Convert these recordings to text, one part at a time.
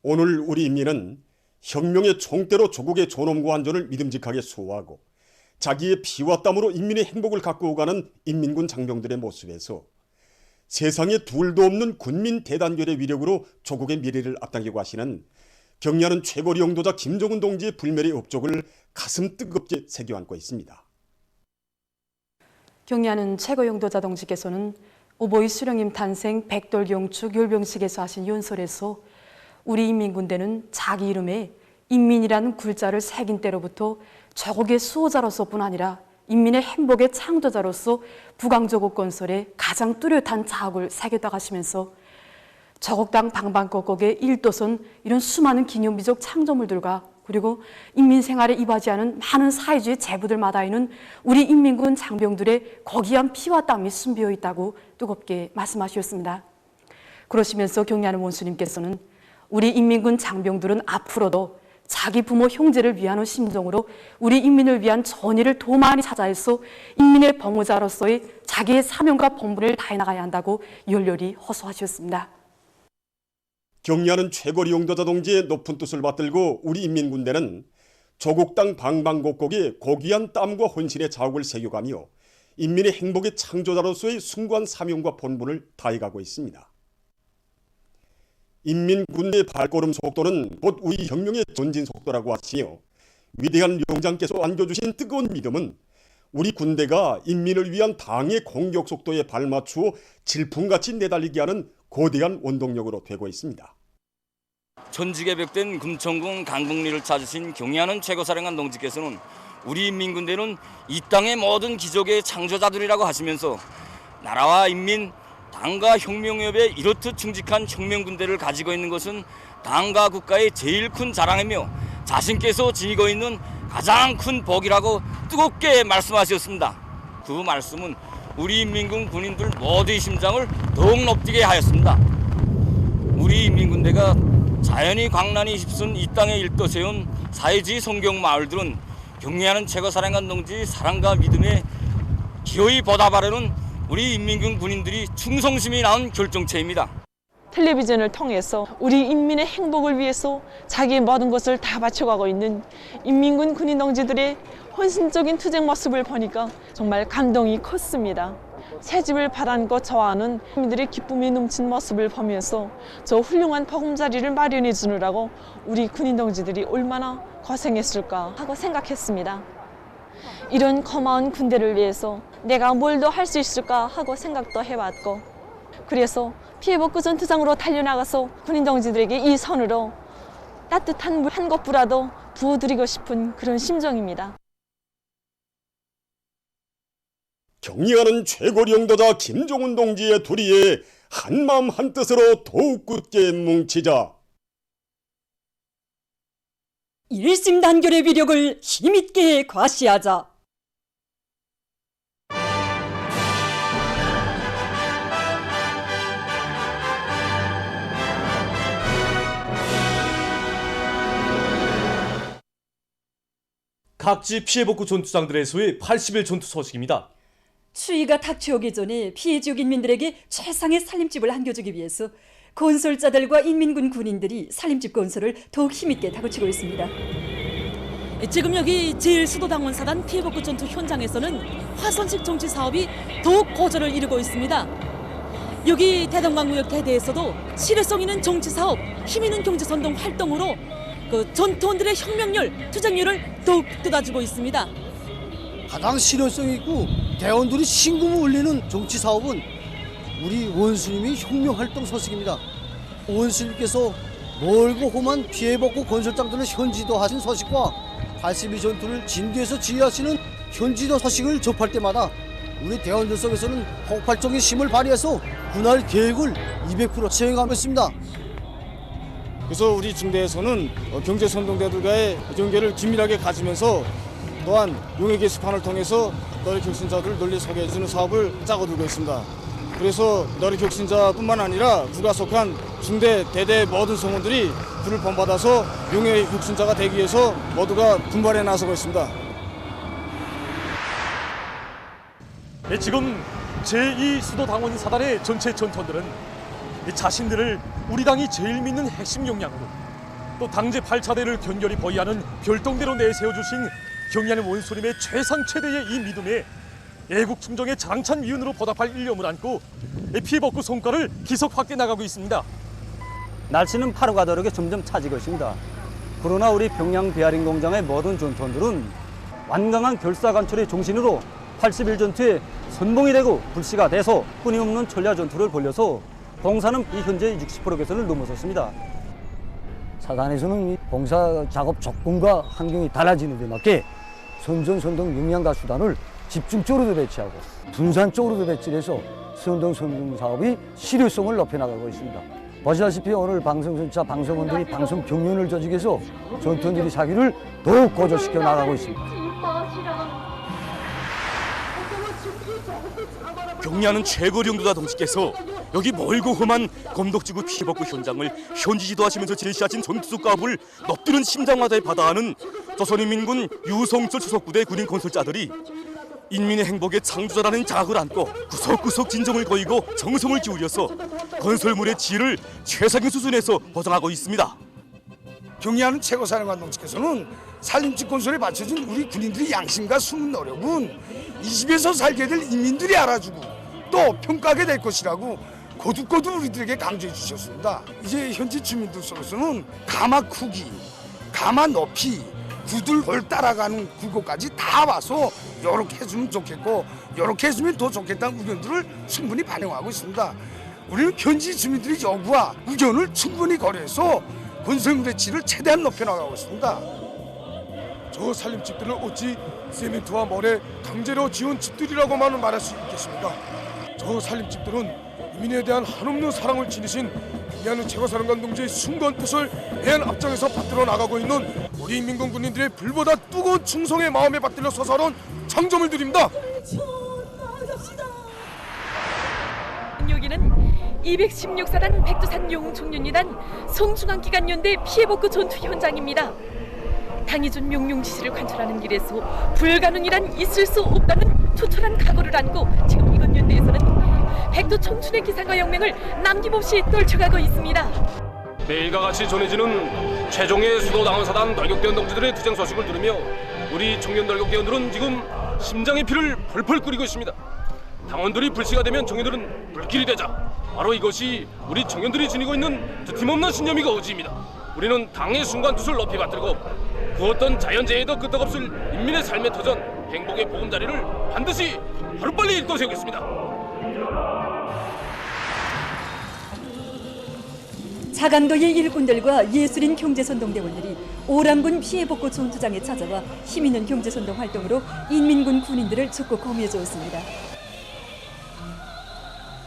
오늘 우리 인민은 혁명의 총대로 조국의 존엄과 안전을 믿음직하게 수호하고 자기의 피와 땀으로 인민의 행복을 가꾸어가는 인민군 장병들의 모습에서 세상에 둘도 없는 군민 대단결의 위력으로 조국의 미래를 앞당기고 하시는 경리하는 최고리 용도자 김정은 동지의 불멸의 업적을 가슴 뜨겁게 새겨안고 있습니다. 경리하는 최고 용도자 동지께서는 오보이 수령님 탄생 백돌경축 율병식에서 하신 연설에서 우리 인민군대는 자기 이름에 인민이라는 글자를 새긴 때로부터 조국의 수호자로서뿐 아니라 인민의 행복의 창조자로서 부강조국 건설에 가장 뚜렷한 자학을 새겼다 하시면서 조국당 방방곡곡의 일도선 이런 수많은 기념비적 창조물들과 그리고 인민 생활에 이바지하는 많은 사회주의 제부들마다에는 우리 인민군 장병들의 거기한 피와 땀이 숨비어 있다고 뜨겁게 말씀하셨습니다. 그러시면서 경리하는 원수님께서는 우리 인민군 장병들은 앞으로도 자기 부모 형제를 위하는 심정으로 우리 인민을 위한 전의를 더 많이 찾아서 인민의 범호자로서의 자기의 사명과 본분을 다해 나가야 한다고 열렬히 호소하셨습니다. 경리하는 최고리 용도자 동지의 높은 뜻을 받들고 우리 인민군대는 조국 땅 방방곡곡에 고귀한 땀과 혼신의 자욱을 새겨가며 인민의 행복의 창조자로서의 숭고한 사명과 본분을 다해가고 있습니다. 인민군대의 발걸음 속도는 곧 우리 혁명의 전진 속도라고 하시며 위대한 용장께서 안겨주신 뜨거운 믿음은 우리 군대가 인민을 위한 당의 공격 속도에 발맞추어 질풍같이 내달리게 하는 거대한 원동력으로 되고 있습니다. 천지개벽된 금천군 강북리를 찾으신 경리하는 최고사령관 동지께서는 우리 인민군대는 이 땅의 모든 기적의 창조자들이라고 하시면서 나라와 인민, 당과 혁명협에 이렇듯 충직한 혁명군대를 가지고 있는 것은 당과 국가의 제일 큰 자랑이며 자신께서 지니고 있는 가장 큰 복이라고 뜨겁게 말씀하셨습니다. 그 말씀은 우리 인민군 군인들 모두의 심장을 더욱 높게 하였습니다. 우리 인민군대가 자연이 광란이 휩쓴 이 땅에 일떠세운 사회주의 성경 마을들은 경리하는 최고사령관 동지 사랑과 믿음에 기어이 보답하려는 우리 인민군 군인들이 충성심이 낳은 결정체입니다. 텔레비전을 통해서 우리 인민의 행복을 위해서 자기의 모든 것을 다 바쳐가고 있는 인민군 군인 동지들의 헌신적인 투쟁 모습을 보니까 정말 감동이 컸습니다. 새 집을 바라고 좋아하는 국민들의 기쁨이 넘친 모습을 보면서 저 훌륭한 보금자리를 마련해 주느라고 우리 군인 동지들이 얼마나 고생했을까 하고 생각했습니다. 이런 고마운 군대를 위해서 내가 뭘 더 할 수 있을까 하고 생각도 해봤고, 그래서 피해복구 전투장으로 달려나가서 군인 동지들에게 이 손으로 따뜻한 물 한 kop부라도 부어드리고 싶은 그런 심정입니다. 경리하는 최고리 용도자 김정은 동지의 도리에 한마음 한뜻으로 더욱 굳게 뭉치자. 일심단결의 위력을 힘있게 과시하자. 각지 피해복구 전투장들에서의 80일 전투 소식입니다. 추위가 닥쳐오기 전에 피해 지역 인민들에게 최상의 살림집을 안겨주기 위해서 건설자들과 인민군 군인들이 살림집 건설을 더욱 힘있게 다그치고 있습니다. 지금 여기 제1수도당원사단 피해복구 전투 현장에서는 화선식 정치 사업이 더욱 고조를 이루고 있습니다. 여기 대동강무역 대대에서도 실효성 있는 정치 사업, 힘 있는 경제선동 활동으로 전투원들의 혁명률, 투쟁률을 더욱 돋아주고 있습니다. 가장 실효성 있고 대원들이 신금을 올리는 정치 사업은 우리 원수님이 혁명활동 소식입니다. 원수님께서 멀고 험한 피해복구 건설장들을 현지도하신 소식과 82 전투를 진도에서 지휘하시는 현지도 소식을 접할 때마다 우리 대원들 속에서는 폭발적인 힘을 발휘해서 군할 계획을 200% 수행하고 있습니다. 그래서 우리 중대에서는 경제선동대들과의 경계를 긴밀하게 가지면서 또한 용의 게시판을 통해서 너리 격신자들을 널리 소개해주는 사업을 짜고 들고 있습니다. 그래서 너리 격신자뿐만 아니라 국가 속한 중대, 대대 모든 성원들이 불을 본받아서 용의 격신자가 되기 위해서 모두가 분발해 나서고 있습니다. 네, 지금 제2수도당원사단의 전체 전투원들은 자신들을 우리 당이 제일 믿는 핵심 역량으로 또 당제 8차대를 견결히 보위하는 별동대로 내세워주신 경리하는 원수님의 최상 최대의 이 믿음에 애국 충정의 장찬 미운으로 보답할 일념을 안고 피해복구 성과를 기속 확대 나가고 있습니다. 날씨는 8호가 다르게 점점 차지고 있습니다. 그러나 우리 평양 베어링 공장의 모든 전투원들은 완강한 결사관철의 정신으로 81전투에 선봉이 되고 불씨가 돼서 끊임없는 전략 전투를 벌여서 봉사는 이 현재 60% 개선을 넘어섰습니다. 사단에서는 봉사 작업 조건과 환경이 달라지는 데 맞게 선전, 용량과 수단을 집중적으로도 배치하고 분산적으로도 배치를 해서 선동 사업이 실효성을 높여나가고 있습니다. 보시다시피 오늘 방송선차 방송원들이 방송 경륜을 조직해서 전투원들이 사기를 더욱 고조시켜 나가고 있습니다. 경리하는 최고령도다 동지께서 여기 멀고 험한 검독지구 피해복구 현장을 현지 지도하시면서 제시하신 전투수과업을 넘드는 심장마다에 받아하는 조선인민군 유성철 수속부대 군인 건설자들이 인민의 행복에 창조자라는 자각을 안고 구석구석 진정을 거이고 정성을 기울여서 건설물의 질을 최상의 수준에서 보장하고 있습니다. 경리하는 최고사령관 동지께서는 산림집 건설에 바쳐진 우리 군인들의 양심과 숨은 노력은 이 집에서 살게 될 인민들이 알아주고 또 평가하게 될 것이라고 거듭거듭 우리들에게 강조해 주셨습니다. 이제 현지 주민들 속에서는 가마 크기, 가마 높이, 구들볼 따라가는 굴곡까지 다 와서 이렇게 해주면 좋겠고 이렇게 해주면 더 좋겠다는 의견들을 충분히 반영하고 있습니다. 우리는 현지 주민들의 요구와 의견을 충분히 고려해서 건설물의 질을 최대한 높여나가고 있습니다. 저 살림집들을 어찌 세멘트와 모래 강제로 지은 집들이라고만 말할 수 있겠습니까? 저 살림집들은 인민에 대한 한없는 사랑을 지니신 경리하는 최고사령관 동지의 숭고한 뜻을 대한 앞장에서 받들어 나가고 있는 우리 인민군 군인들의 불보다 뜨거운 충성의 마음에 받들려 솟아오른 장점을 드립니다. 여기는 216사단 백두산 용총련이단 성중앙기관연대 피해복구 전투 현장입니다. 당이 준 명령 지시를 관철하는 길에서 불가능이란 있을 수 없다는 투철한 각오를 안고 지금 이건 연대에서는 백두 청춘의 기상과 영맹을 남김없이 떨쳐가고 있습니다. 매일과 같이 전해지는 최종의 수도당원사단 널격대원 동지들의 투쟁 소식을 들으며 우리 청년 널격대원들은 지금 심장의 피를 펄펄 끓이고 있습니다. 당원들이 불씨가 되면 청년들은 불길이 되자. 바로 이것이 우리 청년들이 지니고 있는 드팀없는 신념이고 의지입니다. 우리는 당의 순간 뜻을 높이 받들고 그 어떤 자연재해도 끄떡없을 인민의 삶의 터전, 행복의 보금자리를 반드시 하루빨리 일궈 세우겠습니다. 차간도의 일꾼들과 예술인 경제선동대원들이 오람군 피해복구 전투장에 찾아와 힘있는 경제선동 활동으로 인민군 군인들을 적극 공유해 주었습니다.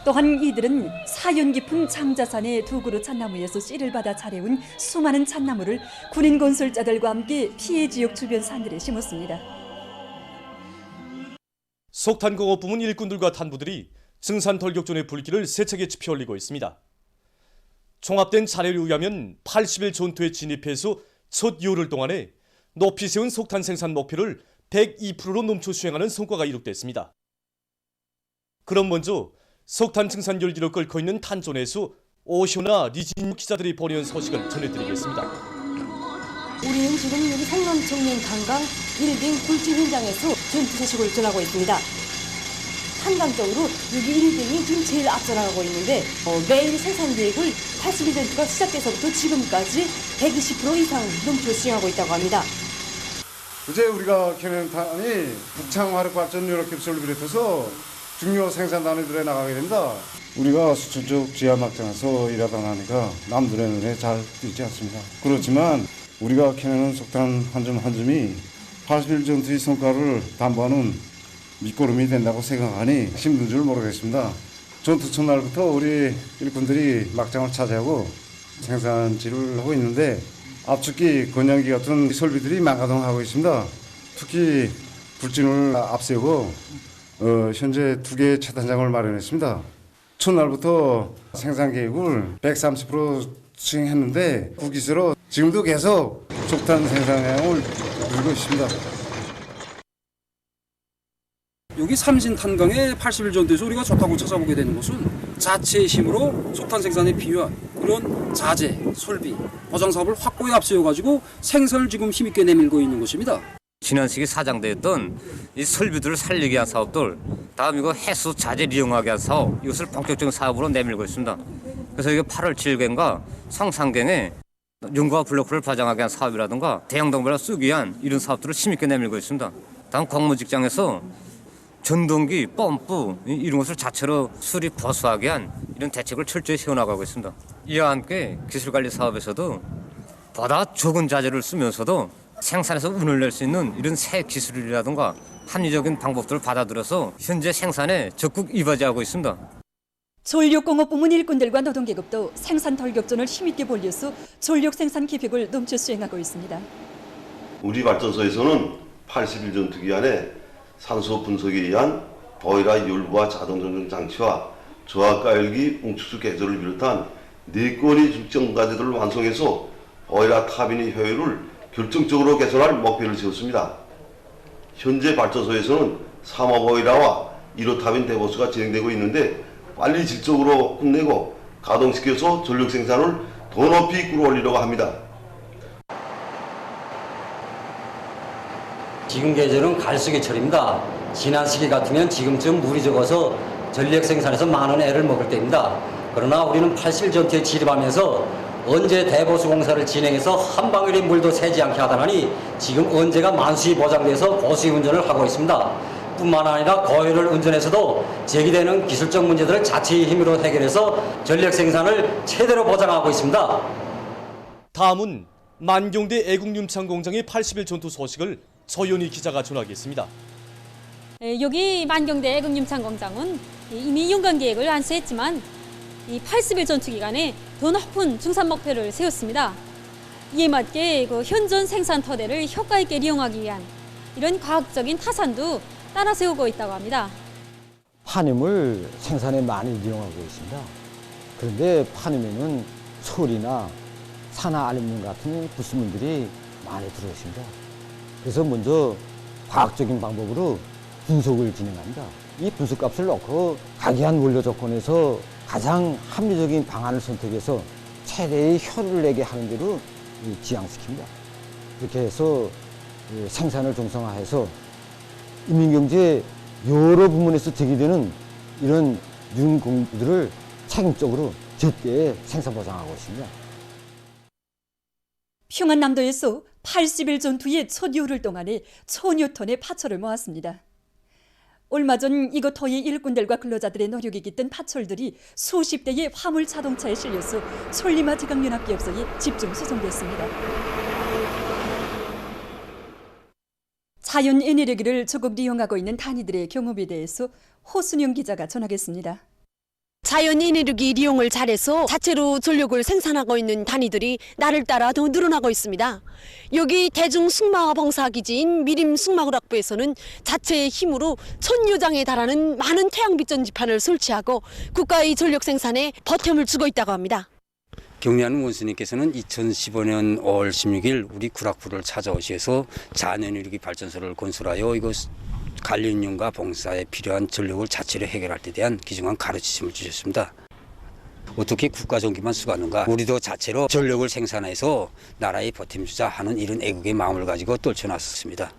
또한 이들은 사연 깊은 장자산의 두 그루 잣나무에서 씨를 받아 자래운 수많은 잣나무를 군인 건설자들과 함께 피해 지역 주변 산들에 심었습니다. 석탄공업부문 일꾼들과 탄부들이 증산 돌격전의 불길을 세차게 지펴 올리고 있습니다. 종합된 자료에 의하면 80일 전투에 진입해서 첫 열흘 동안에 높이 세운 석탄 생산 목표를 102%로 넘쳐 수행하는 성과가 이룩됐습니다. 그럼 먼저 석탄 증산 열기로 끓고 있는 탄존에서 오시오나 리진 기자들이 보내온 소식을 전해드리겠습니다. 우리는 지금 여기 상남청년 강강 1등 굴지 현장에서 전투 소식을 전하고 있습니다. 한강적으로 여기 1등이 지금 제일 앞서 나가고 있는데 매일 생산 계획을 80일 전투가 시작돼서부터 지금까지 120% 이상 넘쳐 수행하고 있다고 합니다. 어제 우리가 캐낸 탄이 북창화력발전 유럽캡슐을 비롯해서 중요 생산 단위들에 나가게 됩니다. 우리가 수출적 지하 막장에서 일하다 나니까 남들의 눈에 잘 띄지 않습니다. 그렇지만 우리가 캐내는 석탄 한 점 한 점이 80일 전투의 성과를 담보하는 밑거름이 된다고 생각하니 힘든 줄 모르겠습니다. 전투 첫날부터 우리 일꾼들이 막장을 차지하고 생산지를 하고 있는데 압축기, 건양기 같은 설비들이 망가동하고 있습니다. 특히 불진을 앞세우고 현재 2개의 채탄장을 마련했습니다. 첫날부터 생산 계획을 130% 수행했는데 그 기세로 지금도 계속 석탄 생산량을 늘고 있습니다. 여기 삼신탄강의 81전투에서 우리가 좋다고 찾아보게 되는 것은 자체의 힘으로 석탄 생산에 필요한 그런 자재, 설비, 보장 사업을 확고히 앞세워가지고 생산을 지금 힘있게 내밀고 있는 것입니다. 지난 시기 사장되었던 이 설비들을 살리게 위한 사업들, 다음 이거 해수 자재를 이용하게 위한 사업, 이것을 본격적인 사업으로 내밀고 있습니다. 그래서 이게 8월 7일경과 성산경에 용과 블록을 발전하게 한 사업이라든가 대형 동물을 쓰기 위한 이런 사업들을 힘있게 내밀고 있습니다. 다음 공무직장에서 전동기, 펌프 이런 것을 자체로 수리 보수하게 한 이런 대책을 철저히 세워나가고 있습니다. 이와 함께 기술관리 사업에서도 보다 적은 자재를 쓰면서도 생산에서 운을 낼 수 있는 이런 새 기술이라든가 합리적인 방법들을 받아들여서 현재 생산에 적극 이바지하고 있습니다. 전력공업 부문 일꾼들과 노동계급도 생산 돌격전을 힘있게 벌여서 전력 생산 계획을 넘쳐 수행하고 있습니다. 우리 발전소에서는 80일 전투 기간에 산소 분석에 의한 보일러 열부와 자동 정전 장치와 저하가열기 웅축수 개조를 비롯한 4건의 중증 과제들을 완성해서 보일러 타빈의 효율을 결정적으로 개선할 목표를 세웠습니다. 현재 발전소에서는 3호 보일러와 1호 타빈 대보수가 진행되고 있는데 빨리 질적으로 끝내고 가동시켜서 전력 생산을 더 높이 끌어올리려고 합니다. 지금 계절은 갈수기철입니다. 지난 시기 같으면 지금쯤 물이 적어서 전력 생산에서 많은 애를 먹을 때입니다. 그러나 우리는 80일 전투에 진입하면서 언제 대보수 공사를 진행해서 한 방울의 물도 새지 않게 하다니 지금 언제가 만수히 보장돼서 보수의 운전을 하고 있습니다. 뿐만 아니라 고효율 운전에서도 제기되는 기술적 문제들을 자체의 힘으로 해결해서 전력 생산을 최대로 보장하고 있습니다. 다음은 만경대 애국윤창 공장의 80일 전투 소식을 서연희 기자가 전하겠습니다. 여기 만경대 애국윤창 공장은 이미 연간 계획을 안수했지만 이 80일 전투 기간에 더 높은 중산 목표를 세웠습니다. 이에 맞게 현존 생산 토대를 효과 있게 이용하기 위한 이런 과학적인 타산도 따라 세우고 있다고 합니다. 파님을 생산에 많이 이용하고 있습니다. 그런데 파님에는 솔이나 산화 알루미늄 같은 부수물들이 많이 들어있습니다. 그래서 먼저 과학적인 방법으로 분석을 진행합니다. 이 분석값을 놓고 각이한 원료 조건에서 가장 합리적인 방안을 선택해서 최대의 효율을 내게 하는 대로 지향시킵니다. 이렇게 해서 생산을 정상화해서 인민경제 여러 부문에서 제기되는 이런 유능 공부들을 책임적으로 제때 생산 보장하고 있습니다. 평안남도에서 80일 전투의 첫 요를 동안에 1000여 톤의 파철을 모았습니다. 얼마 전 이곳 터의 일꾼들과 근로자들의 노력이 깃든 파철들이 수십 대의 화물 자동차에 실려서 솔리마 지각연합기업소에 집중 수송됐습니다. 자연 에너지를 적극 이용하고 있는 단위들의 경험에 대해서 호순영 기자가 전하겠습니다. 자연 에너지 이용을 잘해서 자체로 전력을 생산하고 있는 단위들이 날을 따라 더 늘어나고 있습니다. 여기 대중 승마 봉사기지인 미림 승마구락부에서는 자체의 힘으로 1000여 장에 달하는 많은 태양빛 전지판을 설치하고 국가의 전력 생산에 보탬을 주고 있다고 합니다. 경리하는 원수님께서는 2015년 5월 16일 우리 구락부를 찾아오셔서 자연에너지 발전소를 건설하여 이거 관리운영과 봉사에 필요한 전력을 자체로 해결할 때 대한 귀중한 가르치심을 주셨습니다. 어떻게 국가 전기만 쓰가는가? 우리도 자체로 전력을 생산해서 나라에 보탬주자 하는 이런 애국의 마음을 가지고 떨쳐놨었습니다.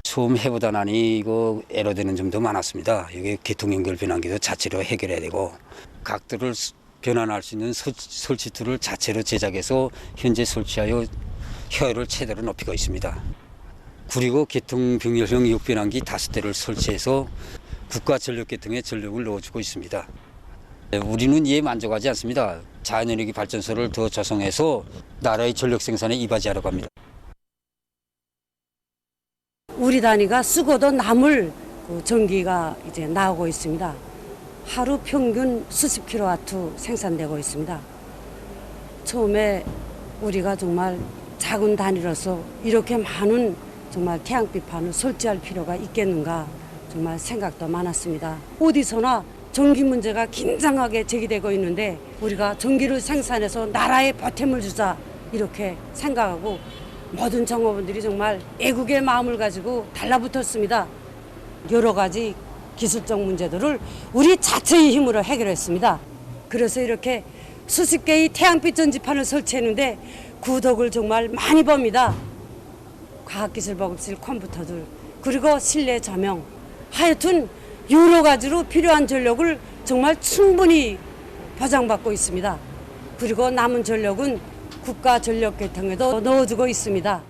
처음 해보다 나니 이거 애로되는 점도 많았습니다. 여기 교통연결 변환기도 자체로 해결해야 되고 각도를 변환할 수 있는 설치 툴을 자체로 제작해서 현재 설치하여 효율을 최대로 높이고 있습니다. 그리고 개통병렬형 역변환기 5대를 설치해서 국가전력계통에 전력을 넣어주고 있습니다. 우리는 이에 만족하지 않습니다. 자연에너지 발전소를 더 조성해서 나라의 전력 생산에 이바지하려고 합니다. 우리 단위가 쓰고도 남을 전기가 이제 나오고 있습니다. 하루 평균 수십 킬로와트 생산되고 있습니다. 처음에 우리가 정말 작은 단위로서 이렇게 많은 정말 태양빛판을 설치할 필요가 있겠는가 정말 생각도 많았습니다. 어디서나 전기 문제가 긴장하게 제기되고 있는데 우리가 전기를 생산해서 나라에 보탬을 주자 이렇게 생각하고 모든 정업원들이 정말 애국의 마음을 가지고 달라붙었습니다. 여러 가지 기술적 문제들을 우리 자체의 힘으로 해결했습니다. 그래서 이렇게 수십 개의 태양빛 전지판을 설치했는데 그 덕을 정말 많이 봅니다. 과학기술보급실 컴퓨터들, 그리고 실내 조명, 하여튼 여러 가지로 필요한 전력을 정말 충분히 보장받고 있습니다. 그리고 남은 전력은 국가전력계통에도 넣어주고 있습니다.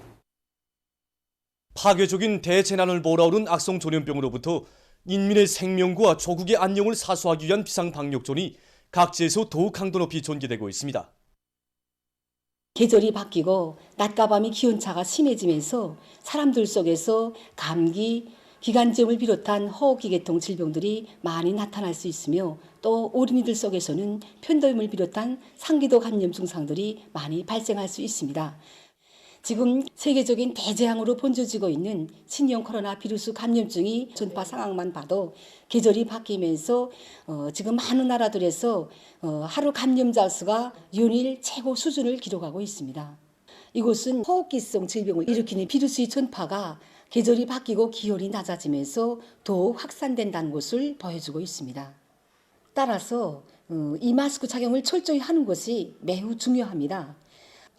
파괴적인 대재난을 몰아오른 악성 전염병으로부터 인민의 생명과 조국의 안녕을 사수하기 위한 비상방역전이 각지에서 더욱 강도 높이 전개되고 있습니다. 계절이 바뀌고 낮과 밤의 기온차가 심해지면서 사람들 속에서 감기, 기관지염을 비롯한 호흡기계통 질병들이 많이 나타날 수 있으며 또 어린이들 속에서는 편도염을 비롯한 상기도 감염 증상들이 많이 발생할 수 있습니다. 지금 세계적인 대재앙으로 번져지고 있는 신형 코로나 비루스 감염증이 전파 상황만 봐도 계절이 바뀌면서 지금 많은 나라들에서 하루 감염자 수가 연일 최고 수준을 기록하고 있습니다. 이곳은 호흡기성 질병을 일으키는 비루스의 전파가 계절이 바뀌고 기온이 낮아지면서 더욱 확산된다는 것을 보여주고 있습니다. 따라서 이 마스크 착용을 철저히 하는 것이 매우 중요합니다.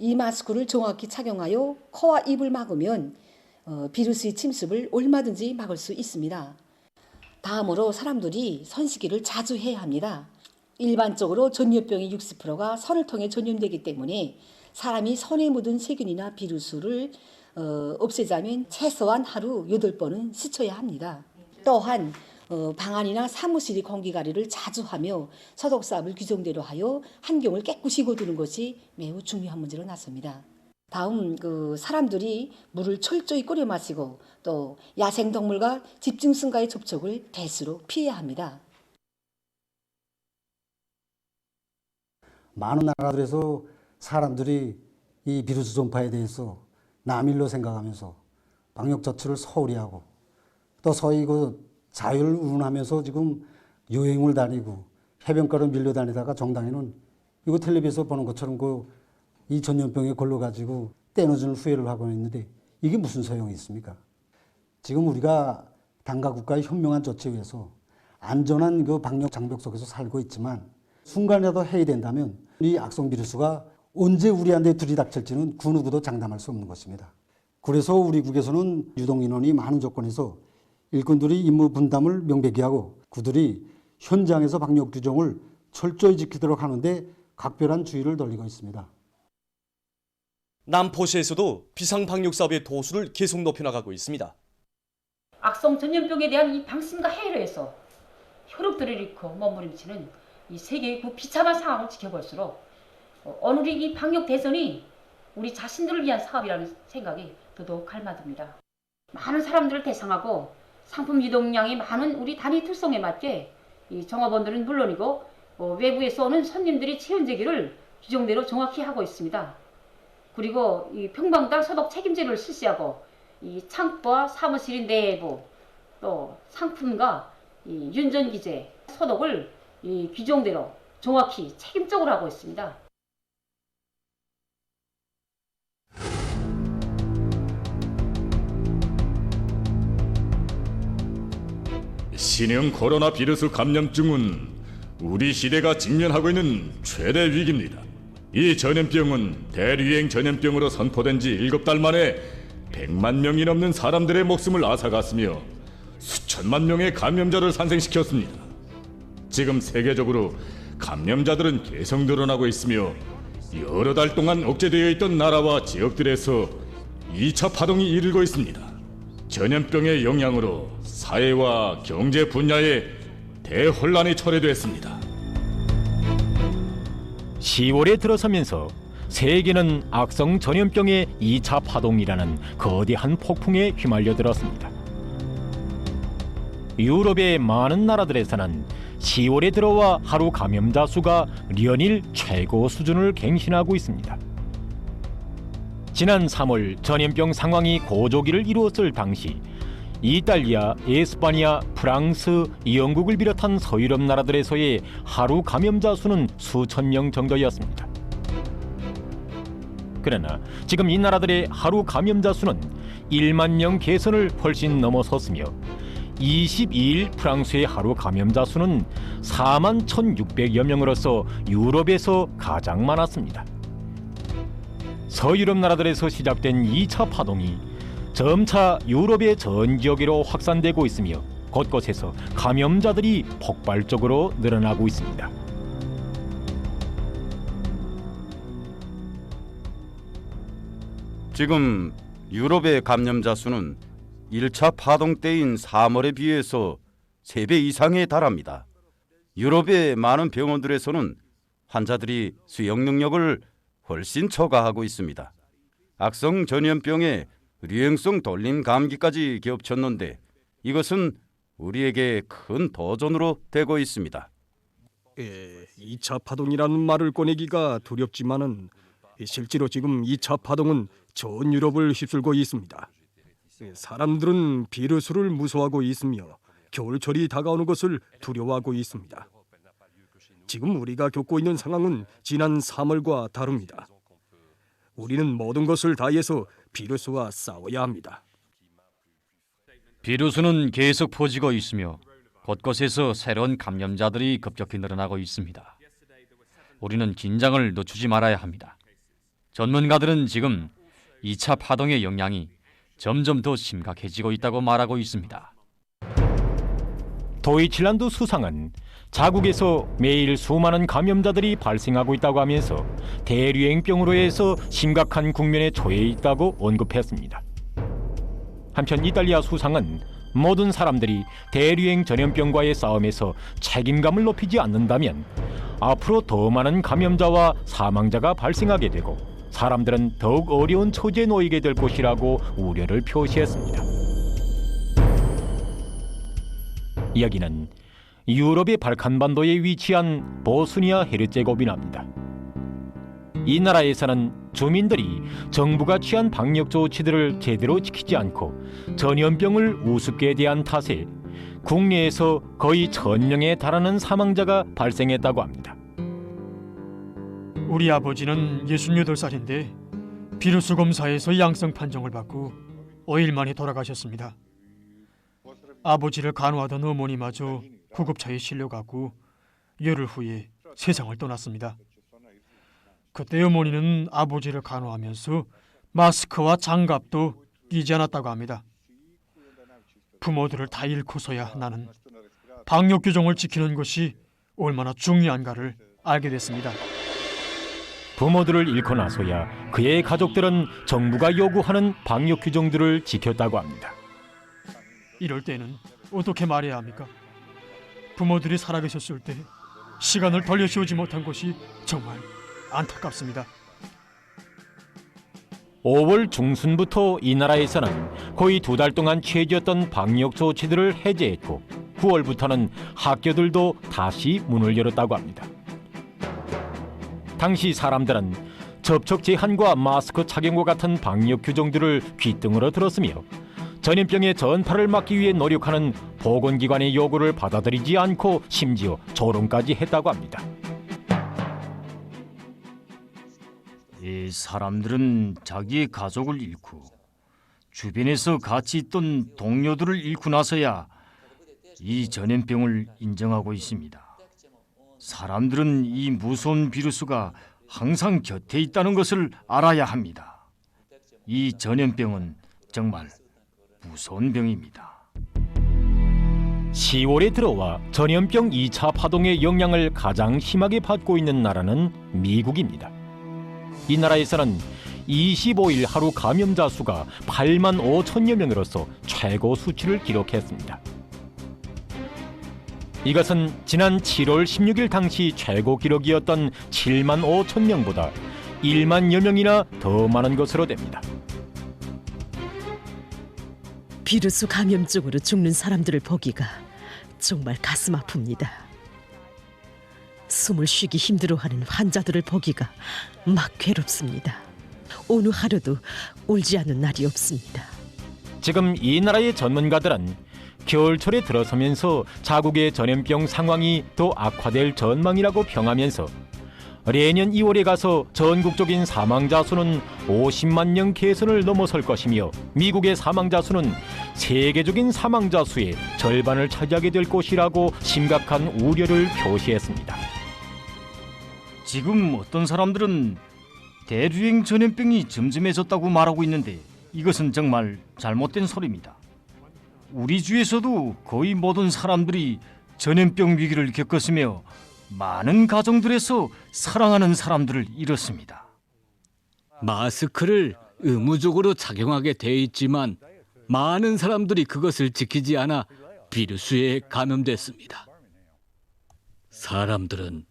이 마스크를 정확히 착용하여 코와 입을 막으면 비루스의 침습을 얼마든지 막을 수 있습니다. 다음으로 사람들이 손 씻기를 자주 해야 합니다. 일반적으로 전염병의 60%가 손을 통해 전염되기 때문에 사람이 손에 묻은 세균이나 비루스를 없애자면 최소한 하루 8번은 씻어야 합니다. 또한 방 안이나 사무실의 공기관리를 자주 하며 소독사업을 규정대로 하여 환경을 깨끗이 거두는 것이 매우 중요한 문제로 나섭니다. 다음 사람들이 물을 철저히 끓여 마시고 또 야생동물과 집중승과의 접촉을 대수로 피해야 합니다. 많은 나라들에서 사람들이 이 비루스 전파에 대해서 남일로 생각하면서 방역 조치를 소홀히 하고 또 소위 자유를 운운하면서 지금 여행을 다니고 해변가로 밀려다니다가 정당에는 이거 텔레비에서 보는 것처럼 이 전염병에 걸려가지고 떼어주는 후회를 하고 있는데 이게 무슨 소용이 있습니까? 지금 우리가 당과 국가의 현명한 조치에 의해서 안전한 방역 장벽 속에서 살고 있지만 순간이라도 해야 된다면 이 악성 비루스가 언제 우리한테 들이닥칠지는 그 누구도 장담할 수 없는 것입니다. 그래서 우리 국에서는 유동 인원이 많은 조건에서 일꾼들이 임무 분담을 명백히 하고 그들이 현장에서 방역 규정을 철저히 지키도록 하는데 각별한 주의를 돌리고 있습니다. 남포시에서도 비상방역 사업의 도수를 계속 높여나가고 있습니다. 악성 전염병에 대한 이 방심과 해를 해서 혈육들을 잃고 몸부림치는 이 세계의 그 비참한 상황을 지켜볼수록 오늘의 이 방역 대선이 우리 자신들을 위한 사업이라는 생각이 더더욱 갈마듭니다. 많은 사람들을 대상하고 상품 이동량이 많은 우리 단위 특성에 맞게 이 종업원들은 물론이고 외부에서 오는 손님들이 체온재기를 규정대로 정확히 하고 있습니다. 그리고 이 평방당 소독 책임제를 실시하고 이 창고와 사무실 내부 또 상품과 이 윤전기제 소독을 이 규정대로 정확히 책임적으로 하고 있습니다. 신형 코로나 비루스 감염증은 우리 시대가 직면하고 있는 최대 위기입니다. 이 전염병은 대유행 전염병으로 선포된 지 7달 만에 100만 명이 넘는 사람들의 목숨을 앗아갔으며 수천만 명의 감염자를 산생시켰습니다. 지금 세계적으로 감염자들은 계속 늘어나고 있으며 여러 달 동안 억제되어 있던 나라와 지역들에서 2차 파동이 일고 있습니다. 전염병의 영향으로 사회와 경제 분야에 대혼란이 초래됐습니다. 10월에 들어서면서 세계는 악성 전염병의 2차 파동이라는 거대한 폭풍에 휘말려 들었습니다. 유럽의 많은 나라들에서는 10월에 들어와 하루 감염자 수가 연일 최고 수준을 갱신하고 있습니다. 지난 3월 전염병 상황이 고조기를 이루었을 당시 이탈리아, 에스파니아, 프랑스, 영국을 비롯한 서유럽 나라들에서의 하루 감염자 수는 수천 명 정도였습니다. 그러나 지금 이 나라들의 하루 감염자 수는 1만 명 개선을 훨씬 넘어섰으며 22일 프랑스의 하루 감염자 수는 4만 1,600여 명으로서 유럽에서 가장 많았습니다. 서유럽 나라들에서 시작된 2차 파동이 점차 유럽의 전 지역으로 확산되고 있으며 곳곳에서 감염자들이 폭발적으로 늘어나고 있습니다. 지금 유럽의 감염자 수는 1차 파동 때인 3월에 비해서 3배 이상에 달합니다. 유럽의 많은 병원들에서는 환자들이 수용 능력을 훨씬 초과하고 있습니다. 악성 전염병에 유행성 돌림 감기까지 겹쳤는데 이것은 우리에게 큰 도전으로 되고 있습니다. 2차 파동이라는 말을 꺼내기가 두렵지만은 실제로 지금 2차 파동은 전 유럽을 휩쓸고 있습니다. 사람들은 비루스를 무서워하고 있으며 겨울철이 다가오는 것을 두려워하고 있습니다. 지금 우리가 겪고 있는 상황은 지난 3월과 다릅니다. 우리는 모든 것을 다해서 비루스와 싸워야 합니다. 비루스는 계속 퍼지고 있으며 곳곳에서 새로운 감염자들이 급격히 늘어나고 있습니다. 우리는 긴장을 늦추지 말아야 합니다. 전문가들은 지금 2차 파동의 영향이 점점 더 심각해지고 있다고 말하고 있습니다. 도이칠란드 수상은 자국에서 매일 수많은 감염자들이 발생하고 있다고 하면서 대류행병으로 해서 심각한 국면에 처해 있다고 언급했습니다. 한편 이탈리아 수상은 모든 사람들이 대류행 전염병과의 싸움에서 책임감을 높이지 않는다면 앞으로 더 많은 감염자와 사망자가 발생하게 되고 사람들은 더욱 어려운 처지에 놓이게 될 것이라고 우려를 표시했습니다. 이야기는 유럽의 발칸반도에 위치한 보스니아 헤르체고비나입니다. 이 나라에서는 주민들이 정부가 취한 방역 조치들을 제대로 지키지 않고 전염병을 우습게 대한 탓에 국내에서 거의 1,000명에 달하는 사망자가 발생했다고 합니다. 우리 아버지는 68살인데 비루스 검사에서 양성 판정을 받고 5일 만에 돌아가셨습니다. 아버지를 간호하던 어머니마저 구급차에 실려가고 열흘 후에 세상을 떠났습니다. 그때 어머니는 아버지를 간호하면서 마스크와 장갑도 끼지 않았다고 합니다. 부모들을 다 잃고서야 나는 방역 규정을 지키는 것이 얼마나 중요한가를 알게 됐습니다. 부모들을 잃고 나서야 그의 가족들은 정부가 요구하는 방역 규정들을 지켰다고 합니다. 이럴 때는 어떻게 말해야 합니까? 부모들이 살아계셨을 때 시간을 돌려씌우지 못한 것이 정말 안타깝습니다. 5월 중순부터 이 나라에서는 거의 2달 동안 취해졌던 방역 조치들을 해제했고 9월부터는 학교들도 다시 문을 열었다고 합니다. 당시 사람들은 접촉 제한과 마스크 착용과 같은 방역 규정들을 귓등으로 들었으며 전염병의 전파를 막기 위해 노력하는 보건기관의 요구를 받아들이지 않고 심지어 조롱까지 했다고 합니다. 이 사람들은 자기의 가족을 잃고 주변에서 같이 있던 동료들을 잃고 나서야 이 전염병을 인정하고 있습니다. 사람들은 이 무서운 비루스가 항상 곁에 있다는 것을 알아야 합니다. 이 전염병은 정말 무서운 병입니다. 10월에 들어와 전염병 2차 파동의 영향을 가장 심하게 받고 있는 나라는 미국입니다. 이 나라에서는 25일 하루 감염자 수가 8만 5천여 명으로서 최고 수치를 기록했습니다. 이것은 지난 7월 16일 당시 최고 기록이었던 7만 5천 명보다 1만여 명이나 더 많은 것으로 됩니다. 비루스 감염증으로 죽는 사람들을 보기가 정말 가슴 아픕니다. 숨을 쉬기 힘들어하는 환자들을 보기가 막 괴롭습니다. 어느 하루도 울지 않는 날이 없습니다. 지금 이 나라의 전문가들은 겨울철에 들어서면서 자국의 전염병 상황이 더 악화될 전망이라고 평하면서 내년 2월에 가서 전국적인 사망자 수는 50만 명 개선을 넘어설 것이며 미국의 사망자 수는 세계적인 사망자 수의 절반을 차지하게 될 것이라고 심각한 우려를 표시했습니다. 지금 어떤 사람들은 대류행 전염병이 즘즘해졌다고 말하고 있는데 이것은 정말 잘못된 소리입니다. 우리 주에서도 거의 모든 사람들이 전염병 위기를 겪었으며 많은 가정들에서 사랑하는 사람들을 잃었습니다. 마스크를 의무적으로 착용하게 돼 있지만 많은 사람들이 그것을 지키지 않아 비루스에 감염됐습니다. 사람들은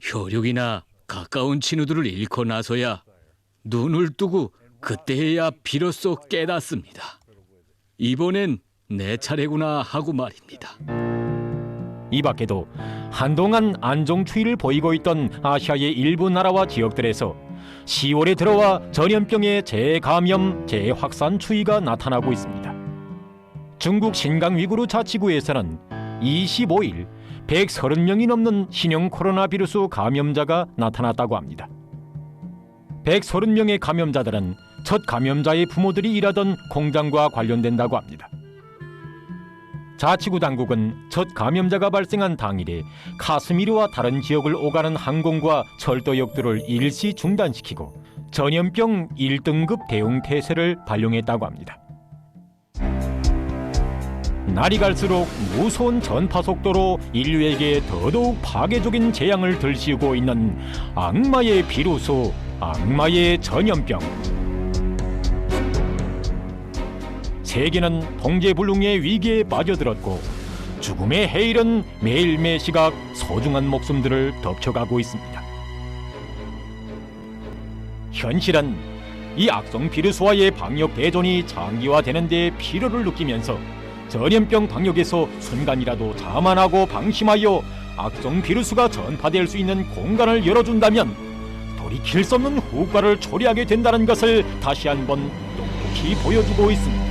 혈육이나 가까운 친구들을 잃고 나서야 눈을 뜨고 그때야 비로소 깨닫습니다. 이번엔 내 차례구나 하고 말입니다. 이 밖에도 한동안 안정추이를 보이고 있던 아시아의 일부 나라와 지역들에서 10월에 들어와 전염병의 재감염, 재확산 추이가 나타나고 있습니다. 중국 신강 위구르 자치구에서는 25일 130명이 넘는 신형 코로나 비루스 감염자가 나타났다고 합니다. 130명의 감염자들은 첫 감염자의 부모들이 일하던 공장과 관련된다고 합니다. 자치구 당국은 첫 감염자가 발생한 당일에 카스미르와 다른 지역을 오가는 항공과 철도역들을 일시 중단시키고 전염병 1등급 대응 태세를 발령했다고 합니다. 날이 갈수록 무서운 전파 속도로 인류에게 더더욱 파괴적인 재앙을 들씌우고 있는 악마의 비루스, 악마의 전염병. 세계는 통제불능의 위기에 빠져들었고 죽음의 해일은 매일 매시각 소중한 목숨들을 덮쳐가고 있습니다. 현실은 이 악성 비루스와의 방역 대전이 장기화되는 데 필요를 느끼면서 전염병 방역에서 순간이라도 자만하고 방심하여 악성 비루스가 전파될 수 있는 공간을 열어준다면 돌이킬 수 없는 후과를 초래하게 된다는 것을 다시 한번 똑똑히 보여주고 있습니다.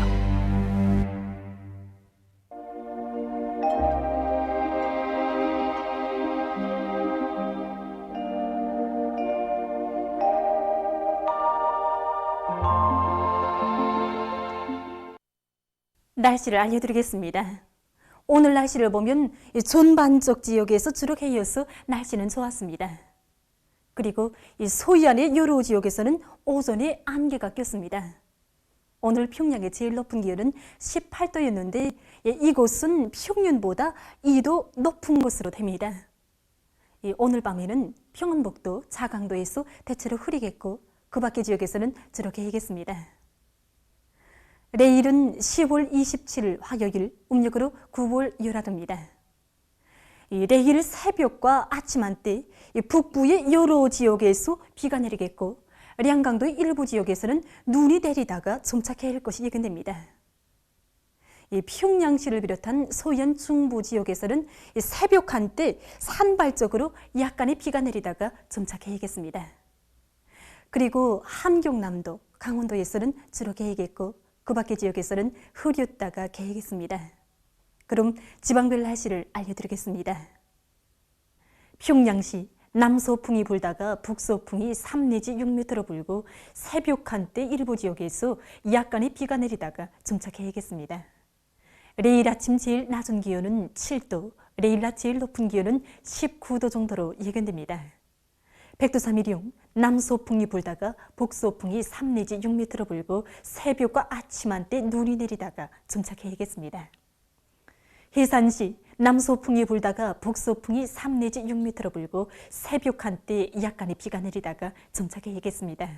날씨를 알려드리겠습니다. 오늘 날씨를 보면 전반적 지역에서 주로 해여서 날씨는 좋았습니다. 그리고 이 소이안의 여러 지역에서는 오전에 안개가 꼈습니다. 오늘 평양의 제일 높은 기온은 18도였는데 이곳은 평년보다 2도 높은 곳으로 됩니다. 오늘 밤에는 평안북도, 자강도에서 대체로 흐리겠고 그 밖의 지역에서는 주로 개겠습니다. 내일은 10월 27일 화요일, 음력으로 9월 열하도입니다. 내일 새벽과 아침 한때 북부의 여러 지역에서 비가 내리겠고 량강도의 일부 지역에서는 눈이 내리다가 정착할 것이 예견됩니다. 평양시를 비롯한 소연 중부 지역에서는 새벽 한때 산발적으로 약간의 비가 내리다가 정착해야겠습니다. 그리고 함경남도, 강원도에서는 주로 개겠고 그 밖의 지역에서는 흐렸다가 개겠습니다. 그럼 지방별 날씨를 알려드리겠습니다. 평양시 남서풍이 불다가 북서풍이 3 내지 6m로 불고 새벽 한때 일부 지역에서 약간의 비가 내리다가 정착해야겠습니다. 내일 아침 제일 낮은 기온은 7도, 내일 낮 제일 높은 기온은 19도 정도로 예견됩니다. 백두산미령 남서풍이 불다가 북서풍이 3 내지 6m로 불고 새벽과 아침 한때 눈이 내리다가 정착해야겠습니다. 해산시 남서풍이 불다가 북서풍이 3 내지 6m로 불고 새벽 한때 약간의 비가 내리다가 정착해야겠습니다.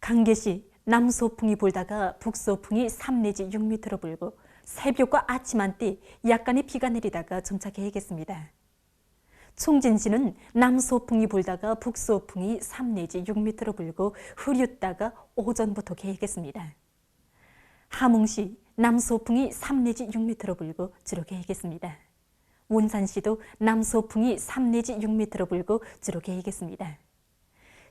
강계시 남서풍이 불다가 북서풍이 3 내지 6m로 불고 새벽과 아침 한때 약간의 비가 내리다가 정착해야겠습니다. 총진시는 남서풍이 불다가 북서풍이 3 내지 6m로 불고 흐렸다가 오전부터 개겠습니다. 함흥시 남서풍이 3 내지 6m로 불고 주로 개겠습니다. 원산시도 남서풍이 3 내지 6m로 불고 주로 개겠습니다.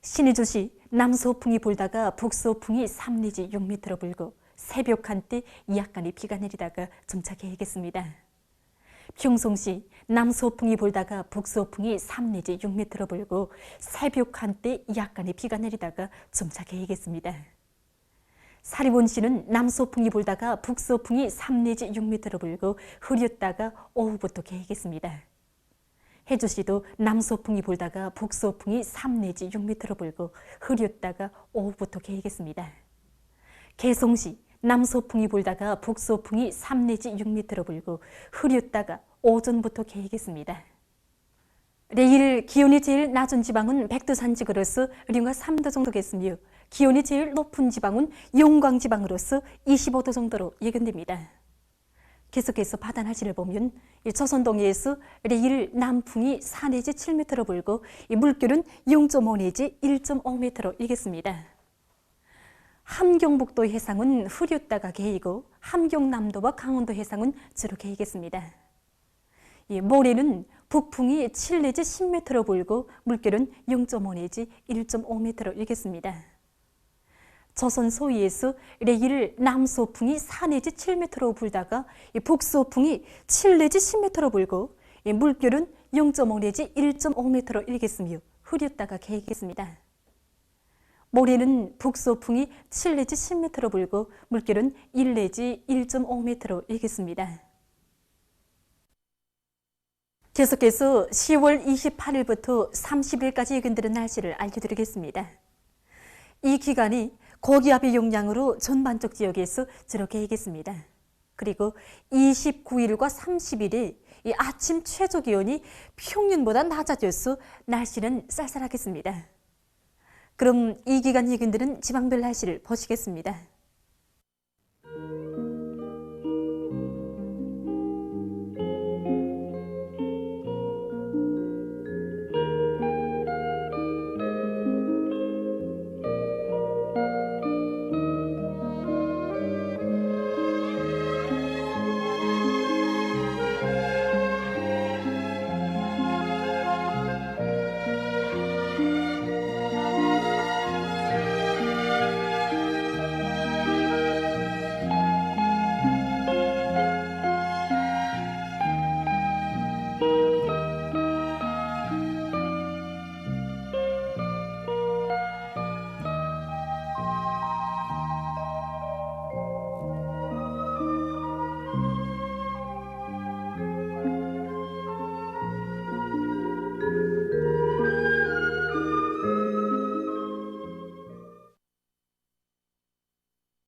신의주시 남서풍이 불다가 북서풍이 3 내지 6m로 불고 새벽 한때 약간의 비가 내리다가 정착해야겠습니다. 평송시 남서풍이 불다가 북서풍이 3 내지 6m 불고 새벽 한때 약간의 비가 내리다가 점차 개겠습니다. 사리원시는 남서풍이 불다가 북서풍이 3 내지 6m 불고 흐렸다가 오후부터 개겠습니다. 해주시도 남서풍이 불다가 북서풍이 3 내지 6m 불고 흐렸다가 오후부터 개겠습니다. 개성시 남서풍이 불다가 북서풍이 3 내지 6m 불고 흐렸다가 오전부터 개겠습니다. 내일 기온이 제일 낮은 지방은 백두 산지구로서 링가 3도 정도겠으며 기온이 제일 높은 지방은 용광 지방으로서 25도 정도로 예견됩니다. 계속해서 바다 날씨를 보면 조선 동해에서 내일 남풍이 4 내지 7m 불고 물결은 0.5 내지 1.5m로 일겠습니다. 함경북도 해상은 흐렸다가 개이고 함경남도와 강원도 해상은 주로 개이겠습니다. 모레는 북풍이 7 내지 10m로 불고 물결은 0.5 내지 1.5m로 일겠습니다. 조선 소위에서 내일 남서풍이 4 내지 7m로 불다가 북서풍이 7 내지 10m로 불고 물결은 0.5 내지 1.5m로 일겠으며 흐렸다가 개겠습니다. 모레는 북서풍이 7 내지 10m로 불고 물결은 1 내지 1.5m로 일겠습니다. 계속해서 10월 28일부터 30일까지 예견되는 날씨를 알려드리겠습니다. 이 기간이 고기압의 영향으로 전반적 지역에서 주로 개겠습니다. 그리고 29일과 30일에 이 아침 최저 기온이 평년보다 낮아져서 날씨는 쌀쌀하겠습니다. 그럼 이 기간 예견되는 지방별 날씨를 보시겠습니다.